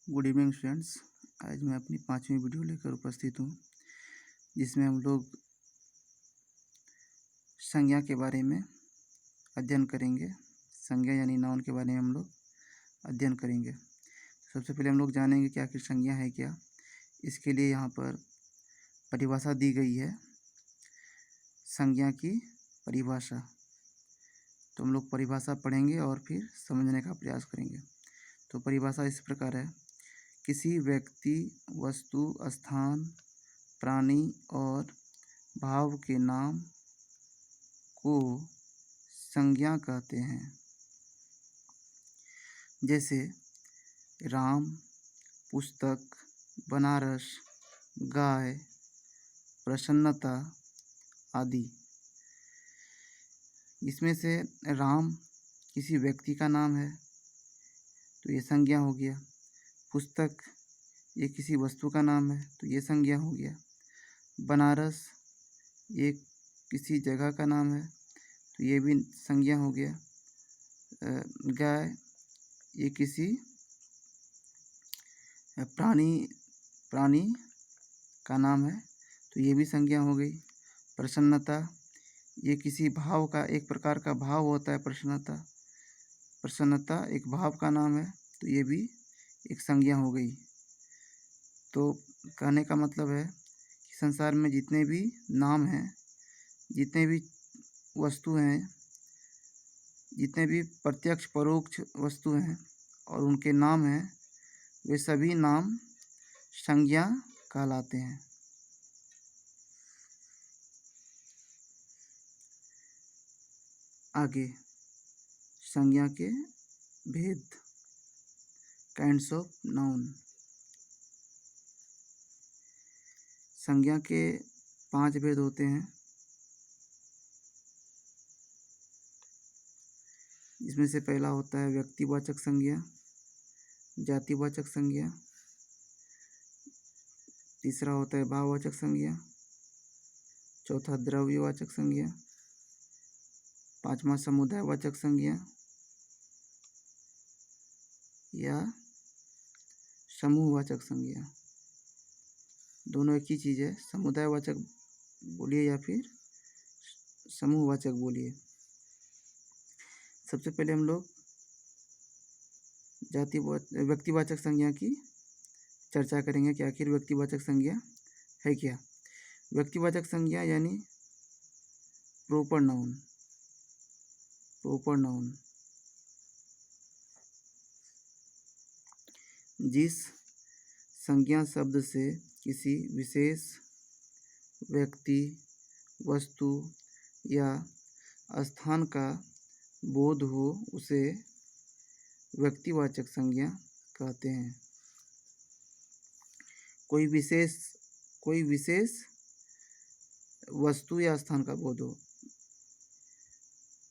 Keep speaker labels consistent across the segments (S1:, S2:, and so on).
S1: Good evening students. आज मैं अपनी 5वीं वीडियो लेकर उपस्थित हूँ, जिसमें हम लोग संज्ञा के बारे में अध्ययन करेंगे। संज्ञा यानी नाउन के बारे में हम लोग अध्ययन करेंगे। सबसे पहले हम लोग जानेंगे कि आखिर संज्ञा है क्या। इसके लिए यहाँ पर परिभाषा दी गई है, संज्ञा की परिभाषा। तो हम लोग परिभाषा पढ़ेंगे और फिर समझने का प्रयास करेंगे। तो परिभाषा इस प्रकार है: किसी व्यक्ति, वस्तु, स्थान, प्राणी और भाव के नाम को संज्ञा कहते हैं। जैसे राम, पुस्तक, बनारस, गाय, प्रसन्नता आदि। इसमें से राम किसी व्यक्ति का नाम है तो ये संज्ञा हो गया। पुस्तक ये किसी वस्तु का नाम है तो ये संज्ञा हो गया। बनारस ये किसी जगह का नाम है तो ये भी संज्ञा हो गया। गाय ये किसी प्राणी का नाम है तो ये भी संज्ञा हो गई। प्रसन्नता ये किसी भाव का, एक प्रकार का भाव होता है प्रसन्नता एक भाव का नाम है तो ये भी एक संज्ञा हो गई। तो कहने का मतलब है कि संसार में जितने भी नाम हैं, जितने भी वस्तु हैं, जितने भी प्रत्यक्ष परोक्ष वस्तु हैं और उनके नाम हैं, वे सभी नाम संज्ञा कहलाते हैं। आगे संज्ञा के भेद, काइंड्स ऑफ नाउन। संज्ञा के 5 भेद होते हैं, जिसमें से पहला होता है व्यक्तिवाचक संज्ञा, जातिवाचक संज्ञा। तीसरा होता है भाववाचक संज्ञा। चौथा द्रव्यवाचक संज्ञा। पांचवा समुदायवाचक संज्ञा या समूहवाचक संज्ञा। दोनों एक ही चीज़ है, समुदायवाचक बोलिए या फिर समूहवाचक बोलिए। सबसे पहले हम लोग व्यक्तिवाचक संज्ञा की चर्चा करेंगे कि आखिर व्यक्तिवाचक संज्ञा है क्या। व्यक्तिवाचक संज्ञा यानी प्रॉपर नाउन। जिस संज्ञा शब्द से किसी विशेष व्यक्ति, वस्तु या स्थान का बोध हो उसे व्यक्तिवाचक संज्ञा कहते हैं। कोई विशेष वस्तु या स्थान का बोध हो,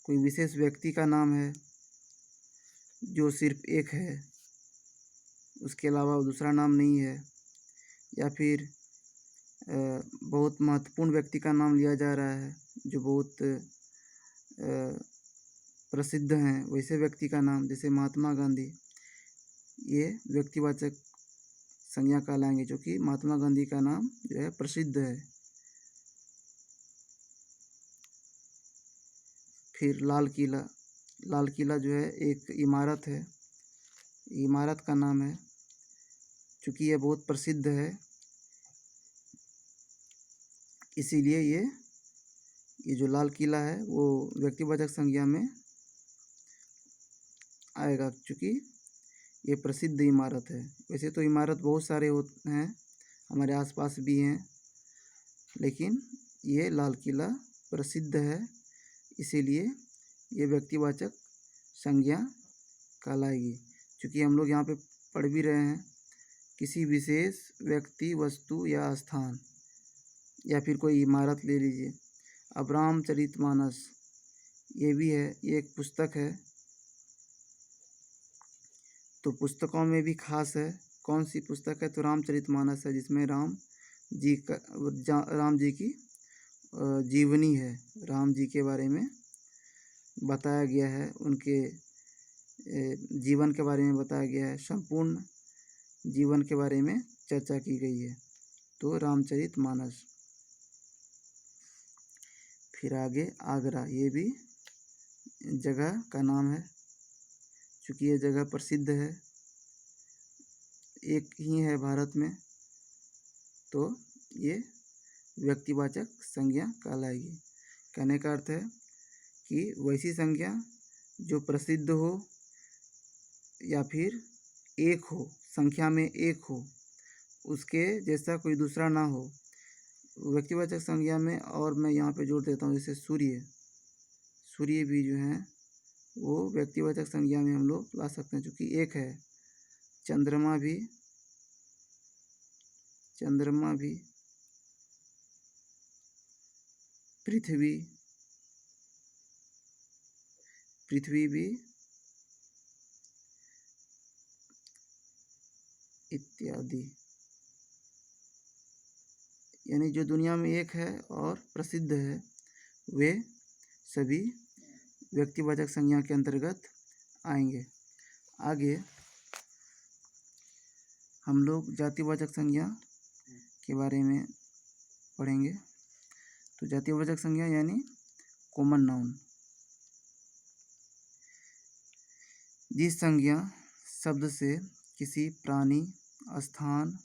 S1: कोई विशेष व्यक्ति का नाम है जो सिर्फ एक है, उसके अलावा दूसरा नाम नहीं है, या फिर बहुत महत्वपूर्ण व्यक्ति का नाम लिया जा रहा है जो बहुत प्रसिद्ध हैं, वैसे व्यक्ति का नाम, जैसे महात्मा गांधी, ये व्यक्तिवाचक संज्ञा कहलाएंगे, जो कि महात्मा गांधी का नाम जो है प्रसिद्ध है। फिर लाल किला जो है एक इमारत है, इमारत का नाम है, चूँकि यह बहुत प्रसिद्ध है इसीलिए ये जो लाल किला है वो व्यक्तिवाचक संज्ञा में आएगा, चूँकि ये प्रसिद्ध इमारत है। वैसे तो इमारत बहुत सारे होते हैं, हमारे आसपास भी हैं, लेकिन ये लाल किला प्रसिद्ध है, इसीलिए ये व्यक्तिवाचक संज्ञा कहलाएगी। चूँकि हम लोग यहाँ पे पढ़ भी रहे हैं, किसी विशेष व्यक्ति, वस्तु या स्थान, या फिर कोई इमारत ले लीजिए। अब रामचरितमानस ये भी है, ये एक पुस्तक है, तो पुस्तकों में भी खास है। कौन सी पुस्तक है? तो रामचरितमानस है, जिसमें राम जी की जीवनी है, राम जी के बारे में बताया गया है, उनके जीवन के बारे में बताया गया है। संपूर्ण जीवन के बारे में चर्चा की गई है। तो रामचरितमानस। फिर आगे आगरा, ये भी जगह का नाम है, चूँकि ये जगह प्रसिद्ध है, एक ही है भारत में, तो ये व्यक्तिवाचक संज्ञा कहलाएगी। कहने का अर्थ है कि वैसी संज्ञा जो प्रसिद्ध हो या फिर एक हो, संख्या में एक हो, उसके जैसा कोई दूसरा ना हो। व्यक्तिवाचक संज्ञा में और मैं यहाँ पे जोड़ देता हूँ, जैसे सूर्य, सूर्य भी जो है वो व्यक्तिवाचक संज्ञा में हम लोग ला सकते हैं, क्योंकि एक है। चंद्रमा भी, चंद्रमा भी, पृथ्वी, पृथ्वी भी, इत्यादि। यानी जो दुनिया में एक है और प्रसिद्ध है, वे सभी व्यक्तिवाचक संज्ञा के अंतर्गत आएंगे। आगे हम लोग जातिवाचक संज्ञा के बारे में पढ़ेंगे। तो जातिवाचक संज्ञा यानी कॉमन नाउन, जिस संज्ञा शब्द से किसी प्राणी, स्थान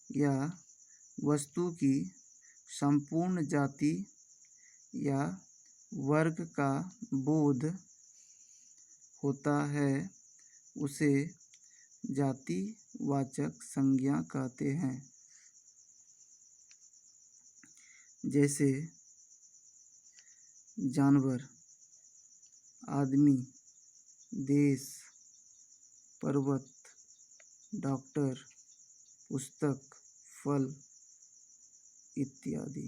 S1: या वस्तु की संपूर्ण जाति या वर्ग का बोध होता है, उसे जातिवाचक संज्ञा कहते हैं। जैसे जानवर, आदमी, देश, पर्वत, डॉक्टर, पुस्तक, फल इत्यादि।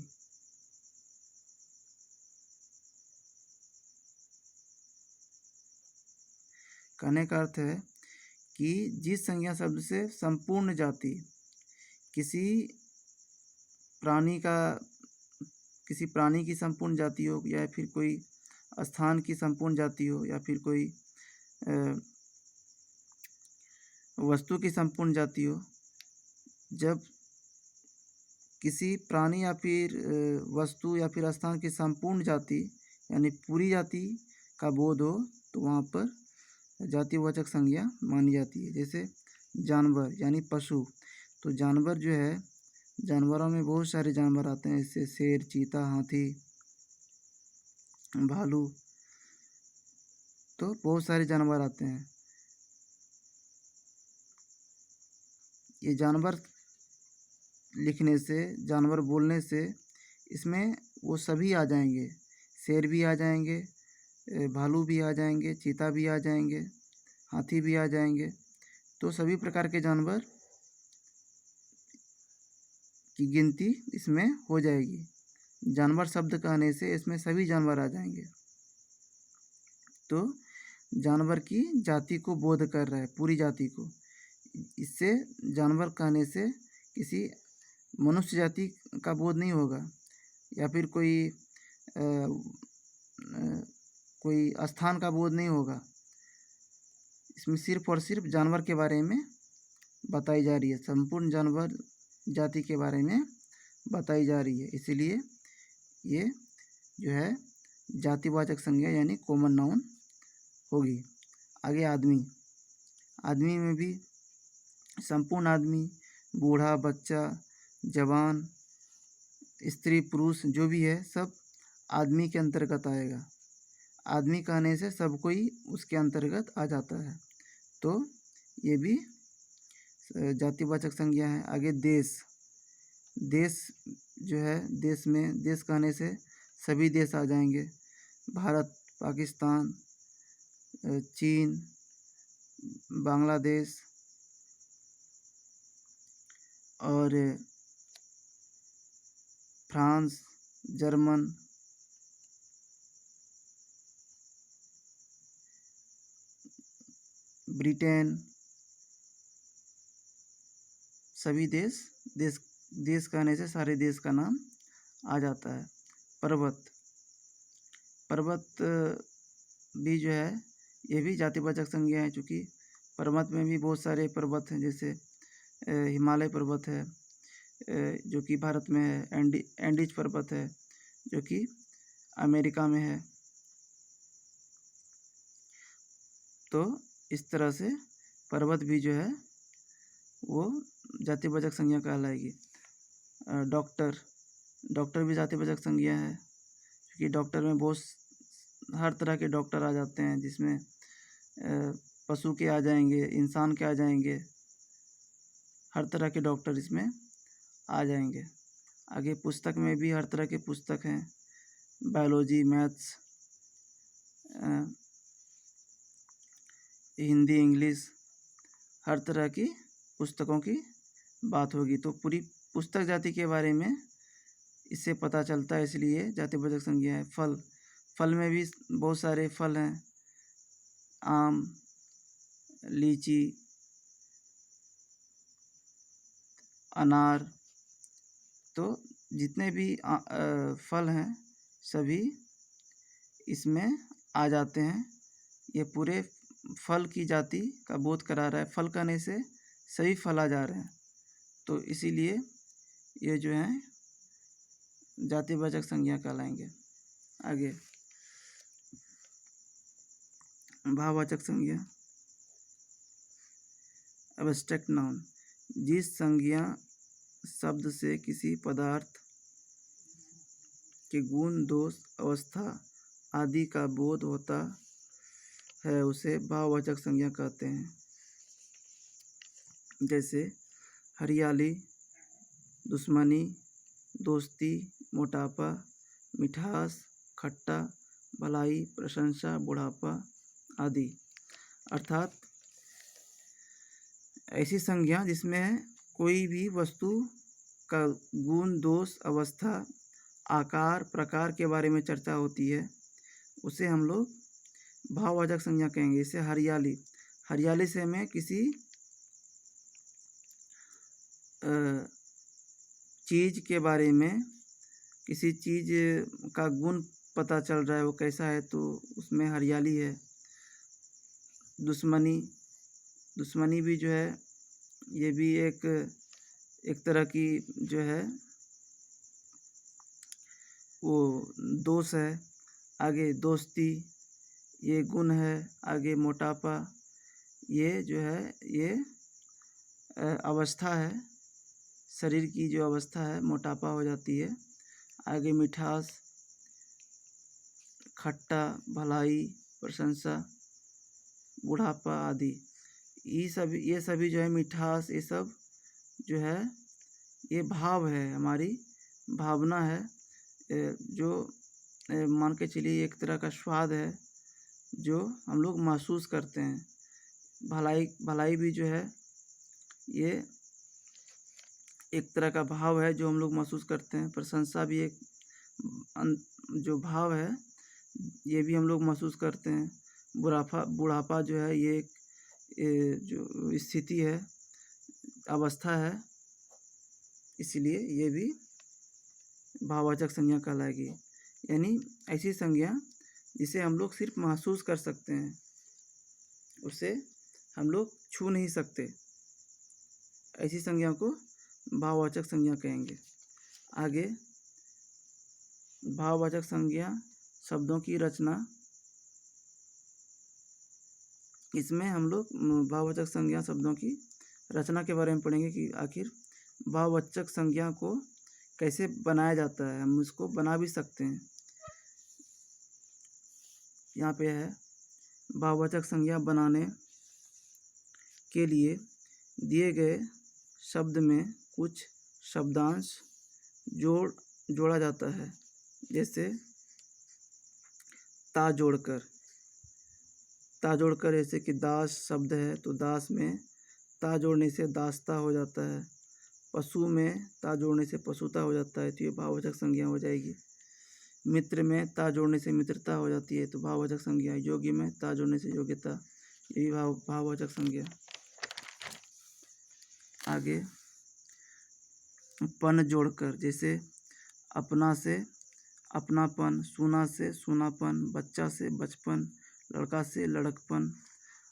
S1: कहने का अर्थ है कि जिस संज्ञा शब्द से संपूर्ण जाति, किसी प्राणी की संपूर्ण जाति हो, या फिर कोई स्थान की संपूर्ण जाति हो, या फिर कोई वस्तु की संपूर्ण जाति हो, जब किसी प्राणी या फिर वस्तु या फिर स्थान की संपूर्ण जाति यानी पूरी जाति का बोध हो, तो वहाँ पर जातिवाचक संज्ञा मानी जाती है। जैसे जानवर यानी पशु, तो जानवर जो है, जानवरों में बहुत सारे जानवर आते हैं, जैसे शेर, चीता, हाथी, भालू, तो बहुत सारे जानवर आते हैं। ये जानवर लिखने से, जानवर बोलने से, इसमें वो सभी आ जाएंगे, शेर भी आ जाएंगे, भालू भी आ जाएंगे, चीता भी आ जाएंगे, हाथी भी आ जाएंगे। तो सभी प्रकार के जानवर की गिनती इसमें हो जाएगी। जानवर शब्द कहने से इसमें सभी जानवर आ जाएंगे। तो जानवर की जाति को बोध कर रहा है, पूरी जाति को। इससे जानवर कहने से किसी मनुष्य जाति का बोध नहीं होगा, या फिर कोई स्थान का बोध नहीं होगा। इसमें सिर्फ और सिर्फ जानवर के बारे में बताई जा रही है, संपूर्ण जानवर जाति के बारे में बताई जा रही है। इसीलिए ये जो है जातिवाचक संज्ञा यानी कॉमन नाउन होगी। आगे आदमी, आदमी में भी संपूर्ण आदमी, बूढ़ा, बच्चा, जवान, स्त्री, पुरुष जो भी है, सब आदमी के अंतर्गत आएगा। आदमी कहने से सब कोई उसके अंतर्गत आ जाता है, तो ये भी जातिवाचक संज्ञा है। आगे देश, देश जो है, देश में, देश कहने से सभी देश आ जाएंगे, भारत, पाकिस्तान, चीन, बांग्लादेश और फ्रांस, जर्मन, ब्रिटेन, सभी देश, देश कहने से सारे देश का नाम आ जाता है। पर्वत, पर्वत भी जो है, ये भी जातिवाचक संज्ञा है, चूँकि पर्वत में भी बहुत सारे पर्वत हैं, जैसे हिमालय पर्वत है, जो कि भारत में है। एंडीज पर्वत है जो कि अमेरिका में है। तो इस तरह से पर्वत भी जो है वो जातिवाचक संज्ञा कहलाएगी। डॉक्टर भी जातिवाचक संज्ञा है, क्योंकि डॉक्टर में बहुत हर तरह के डॉक्टर आ जाते हैं, जिसमें पशु के आ जाएंगे, इंसान के आ जाएंगे, हर तरह के डॉक्टर इसमें आ जाएंगे। आगे पुस्तक में भी हर तरह के पुस्तक हैं, बायोलॉजी, मैथ्स, हिंदी, इंग्लिश, हर तरह की पुस्तकों की बात होगी। तो पूरी पुस्तक जाति के बारे में इससे पता चलता है, इसलिए जातिवाचक संज्ञा है। फल में भी बहुत सारे फल हैं, आम, लीची, अनार। तो जितने भी फल हैं सभी इसमें आ जाते हैं। ये पूरे फल की जाति का बोध करा रहा है। फल कहने से सभी फल आ जा रहे हैं, तो इसीलिए ये जो है जातिवाचक संज्ञा कहलाएंगे। आगे भाववाचक संज्ञा, एब्स्ट्रैक्ट नाउन, जिस संज्ञा शब्द से किसी पदार्थ के गुण, दोष, अवस्था आदि का बोध होता है उसे भाववाचक संज्ञा कहते हैं। जैसे हरियाली, दुश्मनी, दोस्ती, मोटापा, मिठास, खट्टा, भलाई, प्रशंसा, बुढ़ापा आदि। अर्थात ऐसी संज्ञा जिसमें कोई भी वस्तु का गुण, दोष, अवस्था, आकार, प्रकार के बारे में चर्चा होती है, उसे हम लोग भाववाचक संज्ञा कहेंगे। जैसे हरियाली से हमें किसी चीज़ के बारे में, किसी चीज़ का गुण पता चल रहा है, वो कैसा है, तो उसमें हरियाली है। दुश्मनी भी जो है, ये भी एक तरह की जो है वो दोष है। आगे दोस्ती, ये गुण है। आगे मोटापा, ये जो है ये अवस्था है, शरीर की जो अवस्था है, मोटापा हो जाती है। आगे मिठास, खट्टा, भलाई, प्रशंसा, बुढ़ापा आदि। ये सभी जो है मिठास, ये सब जो है ये भाव है, हमारी भावना है, जो मान के चलिए एक तरह का स्वाद है जो हम लोग महसूस करते हैं। भलाई भी जो है ये एक तरह का भाव है जो हम लोग महसूस करते हैं। प्रशंसा भी एक जो भाव है, ये भी हम लोग महसूस करते हैं। बुढ़ापा जो है ये एक जो स्थिति है, अवस्था है, इसलिए ये भी भाववाचक संज्ञा कहलाएगी। यानी ऐसी संज्ञा जिसे हम लोग सिर्फ महसूस कर सकते हैं, उसे हम लोग छू नहीं सकते, ऐसी संज्ञा को भाववाचक संज्ञा कहेंगे। आगे भाववाचक संज्ञा शब्दों की रचना, इसमें हम लोग भाववाचक संज्ञा शब्दों की रचना के बारे में पढ़ेंगे कि आखिर भाववाचक संज्ञा को कैसे बनाया जाता है। हम इसको बना भी सकते हैं। यहाँ पे है, भाववाचक संज्ञा बनाने के लिए दिए गए शब्द में कुछ शब्दांश जोड़ा जाता है। जैसे ता जोड़कर, जैसे कि दास शब्द है तो दास में ता जोड़ने से दासता हो जाता है। पशु में ता जोड़ने से पशुता हो जाता है, तो ये भाववाचक संज्ञा हो जाएगी। मित्र में ता जोड़ने से मित्रता हो जाती है, तो भाववाचक संज्ञा। योग्य में ता जोड़ने से योग्यता, ये भी भाववाचक संज्ञा। आगे पन जोड़कर, जैसे अपना से अपनापन, सूना से सूनापन, बच्चा से बचपन, लड़का से लड़कपन।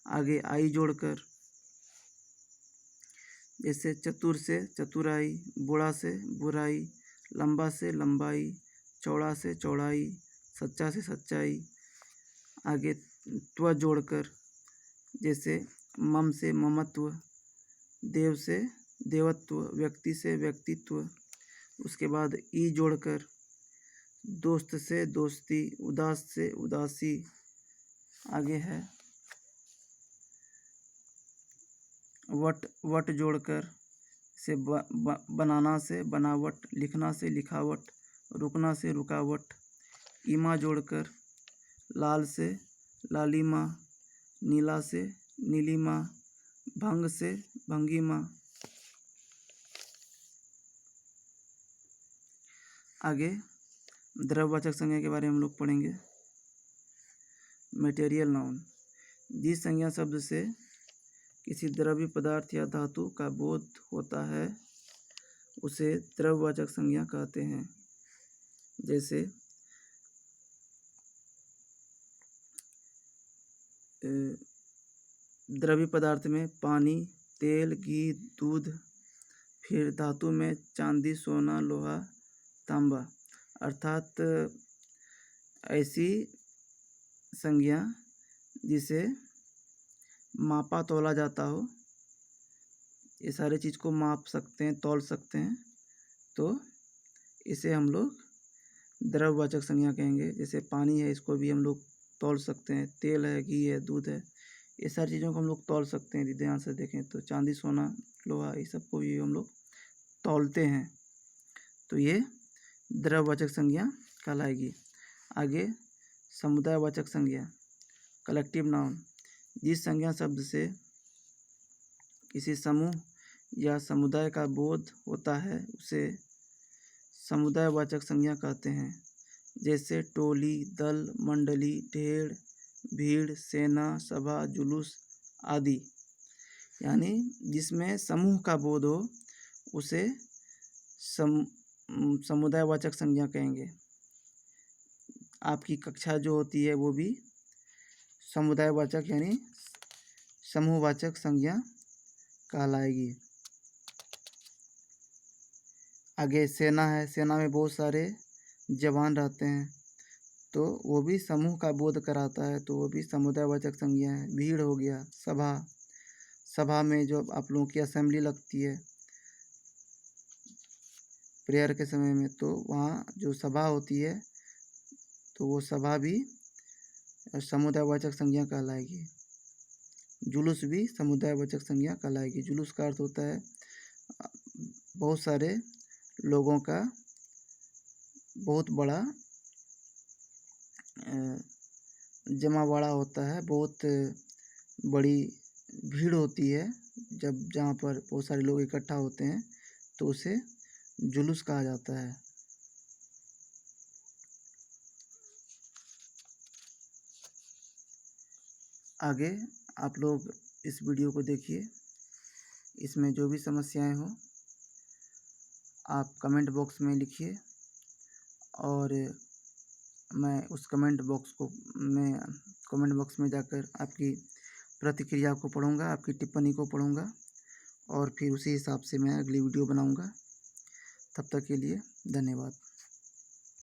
S1: आगे आई जोड़कर, जैसे चतुर से चतुराई, बूढ़ा से बुराई, लंबा से लंबाई, चौड़ा से चौड़ाई, सच्चा से सच्चाई। आगे त्व जोड़कर जैसे मम से ममत्व, देव से देवत्व, व्यक्ति से व्यक्तित्व। उसके बाद ई जोड़कर दोस्त से दोस्ती, उदास से उदासी। आगे है वट, वट जोड़कर से बनाना से बनावट, लिखना से लिखावट, रुकना से रुकावट। ईमा जोड़कर लाल से लालिमा, नीला से नीलिमा, भंग से भंगिमा। आगे द्रव्यवाचक संज्ञा के बारे में हम लोग पढ़ेंगे। मटेरियल नाउन, जिस संज्ञा शब्द से किसी द्रव्य पदार्थ या धातु का बोध होता है उसे द्रव्यवाचक संज्ञा कहते हैं। जैसे द्रव्य पदार्थ में पानी, तेल, घी, दूध। फिर धातु में चांदी, सोना, लोहा, तांबा। अर्थात ऐसी संज्ञा जिसे मापा तोला जाता हो, ये सारे चीज़ को माप सकते हैं, तौल सकते हैं, तो इसे हम लोग द्रव्यवाचक संज्ञा कहेंगे। जैसे पानी है, इसको भी हम लोग तौल सकते हैं। तेल है, घी है, दूध है, ये सारी चीज़ों को हम लोग तौल सकते हैं। यदि ध्यान से देखें तो चांदी, सोना, लोहा, ये सब को भी हम लोग तौलते हैं, तो ये द्रव्यवाचक संज्ञा कहलाएगी। आगे समुदायवाचक संज्ञा, कलेक्टिव नाउन, जिस संज्ञा शब्द से किसी समूह या समुदाय का बोध होता है उसे समुदायवाचक संज्ञा कहते हैं। जैसे टोली, दल, मंडली, ढेर, भीड़, सेना, सभा, जुलूस आदि। यानी जिसमें समूह का बोध हो उसे समुदायवाचक संज्ञा कहेंगे। आपकी कक्षा जो होती है वो भी समुदायवाचक यानी समूहवाचक संज्ञा कहलाएगी। आगे सेना है, सेना में बहुत सारे जवान रहते हैं, तो वो भी समूह का बोध कराता है, तो वो भी समुदायवाचक संज्ञा है। भीड़ हो गया, सभा, सभा में जो आप लोगों की असेंबली लगती है प्रेयर के समय में, तो वहाँ जो सभा होती है तो वो सभा भी समुदायवाचक संज्ञा कहलाएगी। जुलूस भी समुदायवाचक संज्ञा कहलाएगी। जुलूस का अर्थ होता है बहुत सारे लोगों का बहुत बड़ा जमावड़ा होता है, बहुत बड़ी भीड़ होती है। जब जहाँ पर बहुत सारे लोग इकट्ठा होते हैं तो उसे जुलूस कहा जाता है। आगे आप लोग इस वीडियो को देखिए, इसमें जो भी समस्याएं हो आप कमेंट बॉक्स में लिखिए और मैं उस कमेंट बॉक्स में जाकर आपकी प्रतिक्रिया को पढ़ूंगा, आपकी टिप्पणी को पढ़ूंगा और फिर उसी हिसाब से मैं अगली वीडियो बनाऊंगा। तब तक के लिए धन्यवाद।